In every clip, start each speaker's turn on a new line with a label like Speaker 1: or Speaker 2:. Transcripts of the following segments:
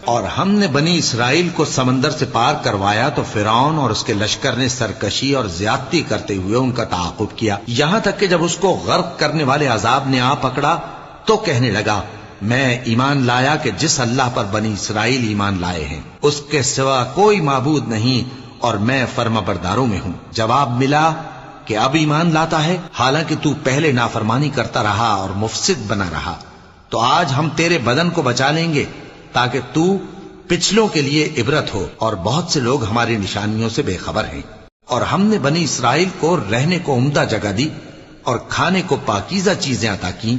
Speaker 1: اور ہم نے بنی اسرائیل کو سمندر سے پار کروایا تو فرعون اور اس کے لشکر نے سرکشی اور زیادتی کرتے ہوئے ان کا تعاقب کیا، یہاں تک کہ جب اس کو غرق کرنے والے عذاب نے آ پکڑا تو کہنے لگا میں ایمان لایا کہ جس اللہ پر بنی اسرائیل ایمان لائے ہیں اس کے سوا کوئی معبود نہیں اور میں فرما برداروں میں ہوں۔ جواب ملا کہ اب ایمان لاتا ہے حالانکہ تو پہلے نافرمانی کرتا رہا اور مفسد بنا رہا، تو آج ہم تیرے بدن کو بچا لیں گے تاکہ تو پچھلوں کے لیے عبرت ہو، اور بہت سے لوگ ہماری نشانیوں سے بے خبر ہیں۔ اور ہم نے بنی اسرائیل کو رہنے کو عمدہ جگہ دی اور کھانے کو پاکیزہ چیزیں عطا کی،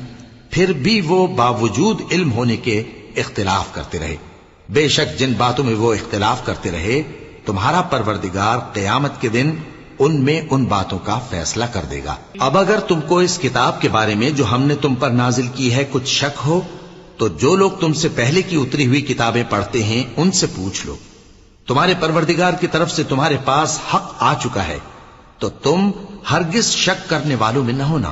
Speaker 1: پھر بھی وہ باوجود علم ہونے کے اختلاف کرتے رہے۔ بے شک جن باتوں میں وہ اختلاف کرتے رہے تمہارا پروردگار قیامت کے دن ان میں ان باتوں کا فیصلہ کر دے گا۔ اب اگر تم کو اس کتاب کے بارے میں جو ہم نے تم پر نازل کی ہے کچھ شک ہو تو جو لوگ تم سے پہلے کی اتری ہوئی کتابیں پڑھتے ہیں ان سے پوچھ لو، تمہارے پروردگار کی طرف سے تمہارے پاس حق آ چکا ہے، تو تم ہرگز شک کرنے والوں میں نہ ہونا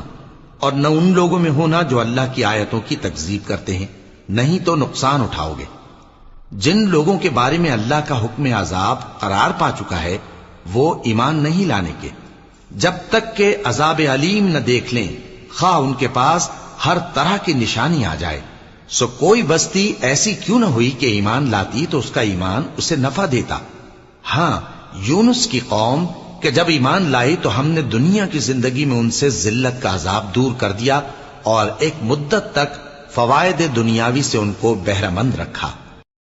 Speaker 1: اور نہ ان لوگوں میں ہونا جو اللہ کی آیتوں کی تکذیب کرتے ہیں، نہیں تو نقصان اٹھاؤ گے۔ جن لوگوں کے بارے میں اللہ کا حکم عذاب قرار پا چکا ہے وہ ایمان نہیں لانے کے جب تک کہ عذاب علیم نہ دیکھ لیں، خواہ ان کے پاس ہر طرح کی نشانی آ جائے۔ سو کوئی بستی ایسی کیوں نہ ہوئی کہ ایمان لاتی تو اس کا ایمان اسے نفع دیتا۔ ہاں، یونس کی قوم کہ جب ایمان لائی تو ہم نے دنیا کی زندگی میں ان سے ذلت کا عذاب دور کر دیا اور ایک مدت تک فوائد دنیاوی سے ان کو بہرہ مند رکھا۔